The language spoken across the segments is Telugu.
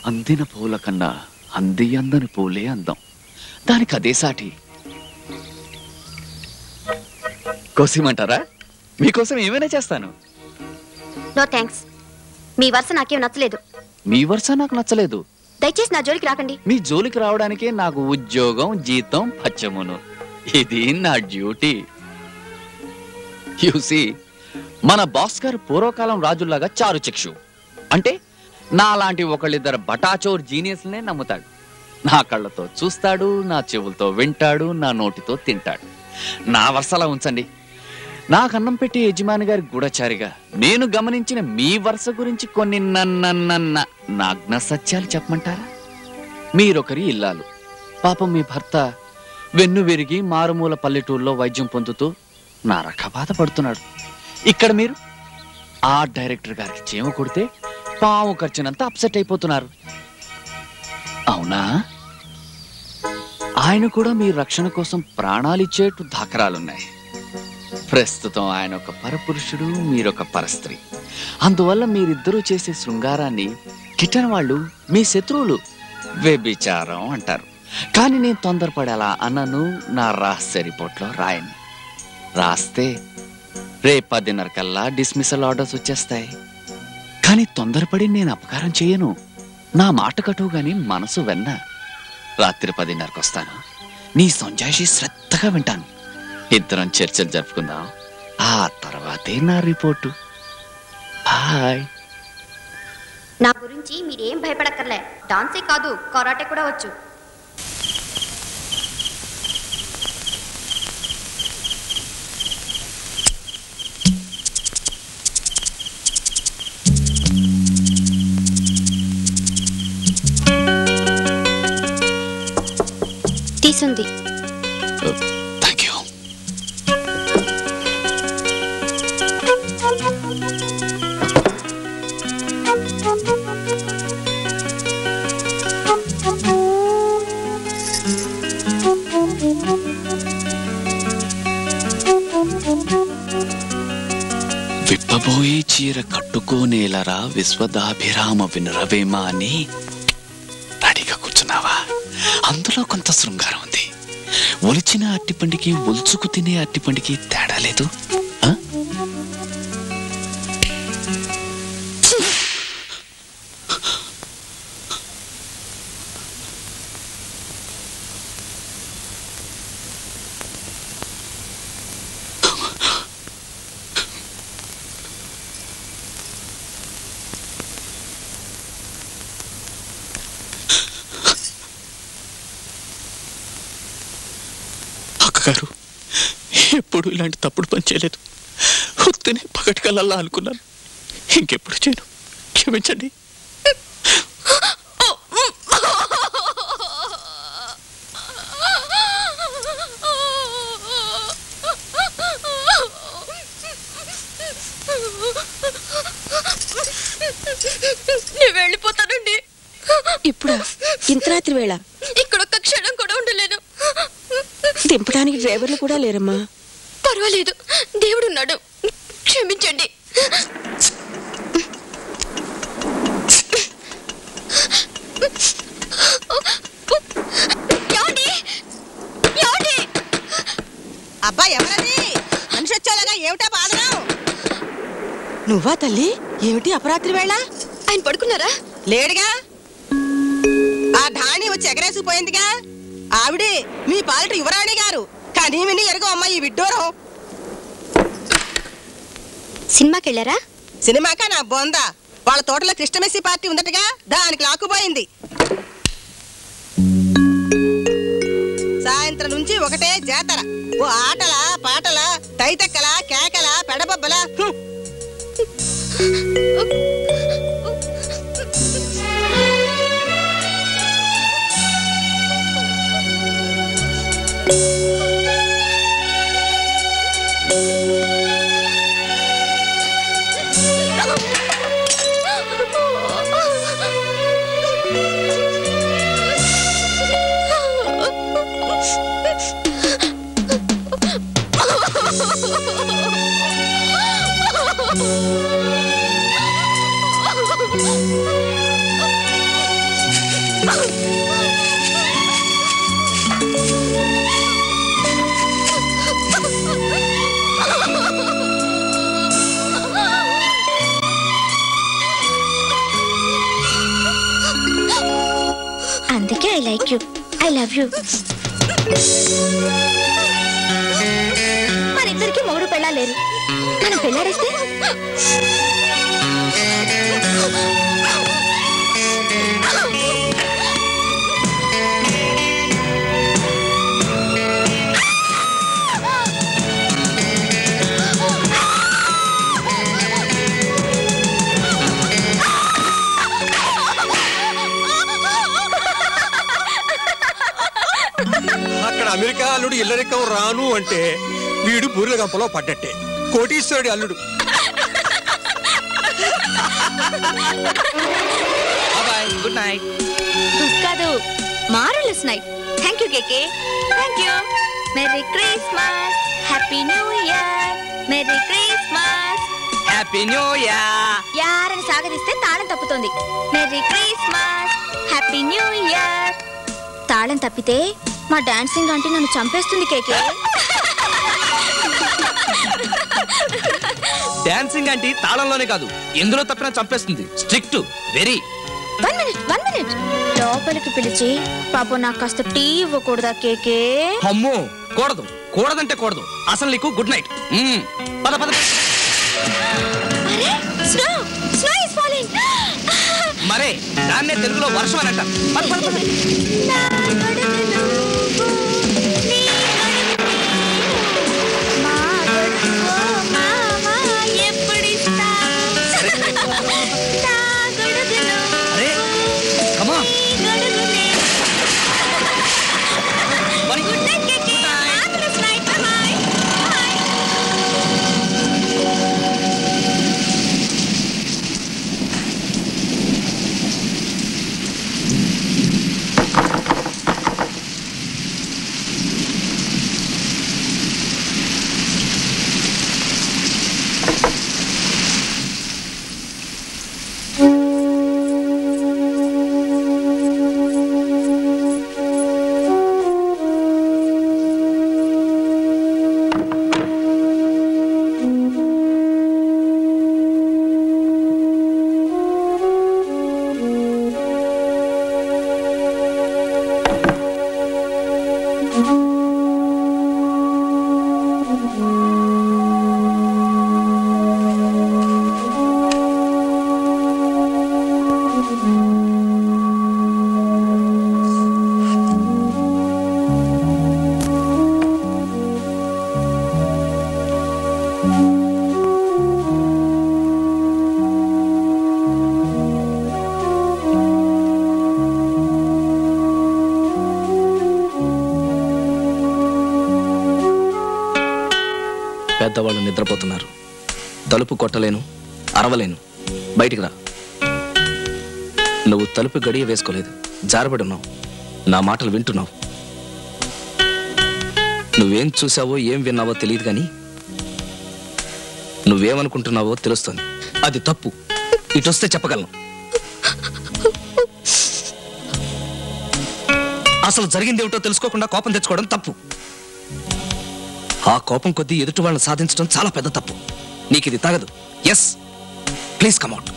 అందిన పూల కన్నా అందని పూలే అందం. దానికి అదే సాటి. కోసిమంటారా? మీకోసం ఏమైనా చేస్తాను. No thanks. మీ వరుస నాకేం నచ్చలేదు. మీ వరుస నాకు నచ్చలేదు. దయచేసి నా జోలికి రాకండి. మీ జోలికి రావడానికే నాకు ఉద్యోగం, జీతం, పచ్చమును. ఇది నా డ్యూటీ. యూసి, మన బాస్ గారు పూర్వకాలం రాజుల్లాగా చారు చక్షు. అంటే నాలాంటి ఒకళ్ళిద్దరు బటాచోర్ జీనియస్లనే నమ్ముతాడు. నా కళ్ళతో చూస్తాడు, నా చెవులతో వింటాడు, నా నోటితో తింటాడు. నా వరుసలా ఉంచండి. నాకు అన్నం పెట్టి యజమాని గారి గూఢచారిగా నేను గమనించిన మీ వరుస గురించి కొన్ని నాగ్న సత్యాలు చెప్పమంటారా? మీరొకరి ఇల్లాలు. పాపం మీ భర్త వెన్ను విరిగి మారుమూల పల్లెటూరులో వైద్యం పొందుతూ నా రక బాధపడుతున్నాడు. ఇక్కడ మీరు ఆ డైరెక్టర్ గారికి చీమ కొడితే పాము ఖర్చునంతా అప్సెట్ అయిపోతున్నారు. అవునా? ఆయన కూడా మీ రక్షణ కోసం ప్రాణాలిచ్చేట్టు దాఖరాలున్నాయి. ప్రస్తుతం ఆయన ఒక పరపురుషుడు, మీరొక పరస్త్రీ. అందువల్ల మీరిద్దరూ చేసే శృంగారాన్ని కిట్టని వాళ్ళు, మీ శత్రువులు, వ్యభిచారం అంటారు. కానీ నేను తొందరపడేలా అన్నను, నా రహస్య రిపోర్ట్లో రాయను. రాస్తే రేపు 10:30 కల్లా డిస్మిసల్ ఆర్డర్స్ వచ్చేస్తాయి. కానీ తొందరపడి నేను అపకారం చేయను. నా మాట కటువు గాని మనసు వెన్న. రాత్రి 10:30కి వస్తాను. నీ సంజాయిషి శ్రద్ధగా వింటాను. ఇద్దరం చర్చలు జరుపుకుందాం. ఆ తర్వాతే నా రిపోర్టు. బాయ్. నా గురించి మీరేం భయపడక్కర్లే. డాన్సే కాదు, కరాటే కూడా వచ్చు. తీసుంది. విప్పబోయే చీర కట్టుకోనేలరా విశ్వదాభిరామ వినురవేమ అని రెడీగా కూర్చున్నావా? అందులో కొంత శృంగారం ఉంది. ఒలిచిన అట్టిపండికి, ఒలుచుకు తినే అట్టిపండికి తేడా లేదు. గారు, ఎప్పుడు ఇలాంటి తప్పుడు పని చేయలేదు. వస్తేనే పగటికల్లా అనుకున్నాను. ఇంకెప్పుడు చేయను. క్షమించండి. నేను వెళ్ళిపోతానండి. ఇప్పుడు ఇంత రాత్రి వేళ ఇక్కడ ఒక్క క్షణం కూడా ఉండలేను. దింపడానికి డ్రైవర్లు కూడా లేరమ్మా. పర్వాలేదు, దేవుడున్నాడు. క్షమించండి. అబ్బా, ఎవరది? మనిషి వచ్చేలాగా ఏమిటా బాధనం? నువ్వా తల్లి? ఏమిటి అపరాత్రి వేళ? ఆయన పడుకున్నారా? లేడుగా. ఆ ధాని వచ్చి ఎగరేసిపోయిందిగా. ఆవిడే మీ పాలిట యువరాణి గారు. కానీ విని ఎరుగో అమ్మాయి విడ్డూరం. సినిమాకి వెళ్ళారా? సినిమాకా నా బొంద. వాళ్ళ తోటలో కృష్ణమేసి పార్టీ ఉందటగా, దానికి లాక్కుపోయింది. సాయంత్రం నుంచి ఒకటే జాతర. ఓ ఆటల, పాటల, తైతక్కల, కేకల, పెడబొబ్బల. అందుకే I like you, I love you. మనిద్దరికి మొగుడు పెళ్ళాలేరు, మనం పెళ్ళాడేస్తే అక్కడ అమెరికా అల్లుడు ఇల్లరికం రాను అంటే వీడు బూరెల గంపలో పడ్డట్టే. కోటీశ్వరుడి అల్లుడు. Good night. కాదు, మారలెస్ night. Thank you KK, thank you. Merry Christmas, happy new year. Merry Christmas, happy new year. యారని సాగరిస్తే తాళం తప్పుతోంది. Merry Christmas, happy new year. తాళం తప్పితే మా డాన్సింగ్ ఆంటీ నన్ను చంపేస్తుంది కేకే. డాన్సింగ్ అంటే తాళంలోనే కాదు, ఎందులో తప్పినా చంపేస్తుంది. Strict very. 1 మినిట్ లోపలికి పిలిచి పాపం నాకు కాస్త టీ ఇవ్వకూడదా కేకే? అమ్మో, కూడదు. కూడదంటే కూడదు. అసలు నీకు గుడ్ నైట్. పద పద. అరే స్నో, స్నో ఇస్ ఫాలింగ్. మరే దాన్నే తెలుగులో వర్షం అని అంటారు. పద పద పద. అరే కమా. పెద్దవాళ్ళు నిద్రపోతున్నారు. తలుపు కొట్టలేను, అరవలేను. బయటికి రా. నువ్వు తలుపు గడియ వేసుకోలేదు, జారబడున్నావు. నా మాటలు వింటున్నావు. నువ్వేం చూసావో ఏం విన్నావో తెలియదు కానీ నువ్వేమనుకుంటున్నావో తెలుస్తుంది. అది తప్పు. ఇటొస్తే చెప్పగలను. అసలు జరిగిందేమిటో తెలుసుకోకుండా కోపం తెచ్చుకోవడం తప్పు. ఆ కోపం కొద్దీ ఎదుటి వాళ్ళని సాధించడం చాలా పెద్ద తప్పు. నీకు ఇది తగదు. Yes, please come out.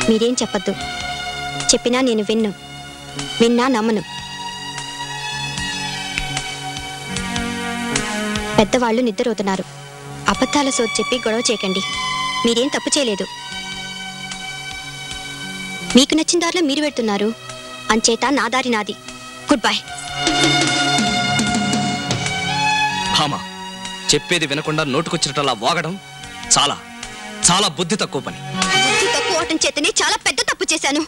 మీరేం చెప్పద్దు. చెప్పినా నేను విన్నా నమ్మను. పెద్దవాళ్ళు నిద్రపోతున్నారు. అబద్ధాల సోది చెప్పి గొడవ చేయకండి. మీరేం తప్పు చేయలేదు. మీకు నచ్చిన దారిలో మీరు పెడుతున్నారు. అంచేత నా దారి నాది. Good bye. భామ, చెప్పేది వినకుండా నోటుకొచ్చినట్లా వాగడం చాలా చాలా బుద్ధి తక్కువ పని. బుద్ధి తక్కువ అవటం చేతనే చాలా పెద్ద తప్పు చేశాను.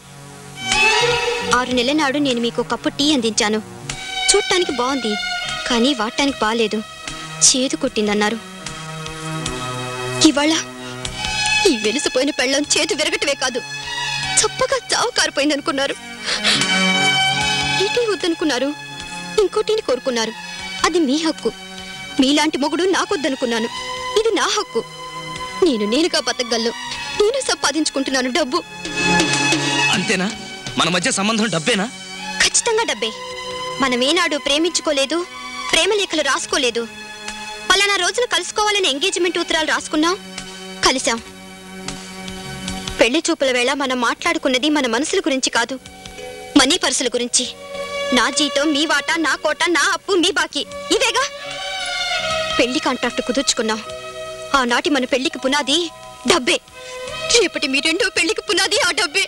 6 నెలల నాడు నేను మీకు ఒక కప్పు టీ అందించాను. చూడటానికి బాగుంది, కానీ వాడటానికి బాగాలేదు. చేదు కొట్టిందన్నారు. ఇవాళ ఈ వెలిసిపోయిన పెళ్ళం చేతి విరగటమే కాదు, చప్పగా చావు కారిపోయిందనుకున్నారు. ఈ టీ వద్దనుకున్నారు, ఇంకో టీని కోరుకున్నారు. అది మీ హక్కు. మీలాంటి మొగుడు నాకొద్దనుకున్నాను. ఇది నా హక్కు. నేనుగా బతకగలను. నేను సంపాదించుకుంటున్నాను డబ్బు. అంతేనా? మన మధ్య సంబంధం డబ్బేనా? ఖచ్చితంగా డబ్బే. మనమేనాడు ప్రేమించుకోలేదు, ప్రేమ లేఖలు రాసుకోలేదు. పలానా రోజున కలుసుకోవాలని ఎంగేజ్మెంట్ ఉత్తరాలు రాసుకున్నాం, కలిశాం. పెళ్లి చూపుల వేళ మనం మాట్లాడుకున్నది మన మనసుల గురించి కాదు, మనీ పర్సుల గురించి. నా జీతం మీ వాటా, నా కోట, నా అప్పు మీ బాకీ, ఇవేగా. పెళ్లి కాంట్రాక్ట్ కుదుర్చుకున్నాం. ఆనాటి మన పెళ్లికి పునాది డబ్బే. రేపటి మీ రెండో పెళ్లికి పునాది ఆ డబ్బే.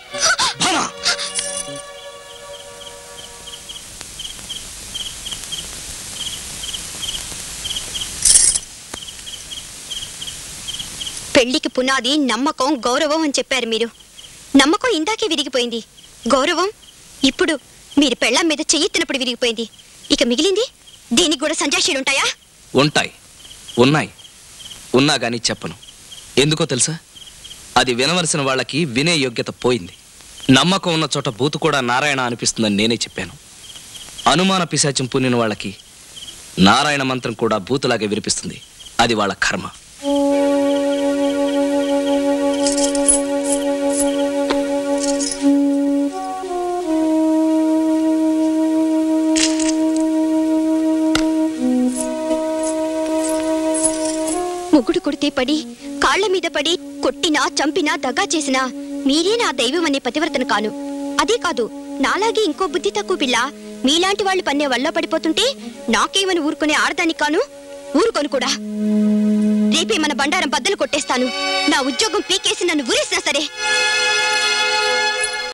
పెళ్లికి పునాది నమ్మకం, గౌరవం అని చెప్పారు మీరు. నమ్మకం ఇందాకే విరిగిపోయింది. గౌరవం ఇప్పుడు మీరు పెళ్ళాం మీద చెయ్యెత్తినప్పుడు విరిగిపోయింది. ఇక మిగిలింది దీనికి కూడా సంజాషీలుంటాయా? ఉంటాయి, ఉన్నాయి. ఉన్నా గానీ చెప్పను. ఎందుకో తెలుసా? అది వినవలసిన వాళ్ళకి వినే యోగ్యత పోయింది. నమ్మకం ఉన్న చోట బూతు కూడా నారాయణ అనిపిస్తుందని నేనే చెప్పాను. అనుమాన పిశాచం పూనిన వాళ్ళకి నారాయణ మంత్రం కూడా బూతులాగే వినిపిస్తుంది. అది వాళ్ళ కర్మ. మొగుడు కొడితే పడి, కాళ్ల మీద పడి కొట్టినా, చంపినా, దగా చేసినా మీరే నా దైవం అనే పతివ్రతను కాను. అదే కాదు, నాలాగే ఇంకో బుద్ధి తక్కువ పిల్ల మీలాంటి వాళ్ళు పన్నే వల్ల పడిపోతుంటే నాకేమని ఊరుకునే ఆడదానికి కాను, ఊరుకొను కూడా. రేపే మన బండారం బద్దలు కొట్టేస్తాను. నా ఉద్యోగం పీకేసి నన్ను ఊరేసినా సరే.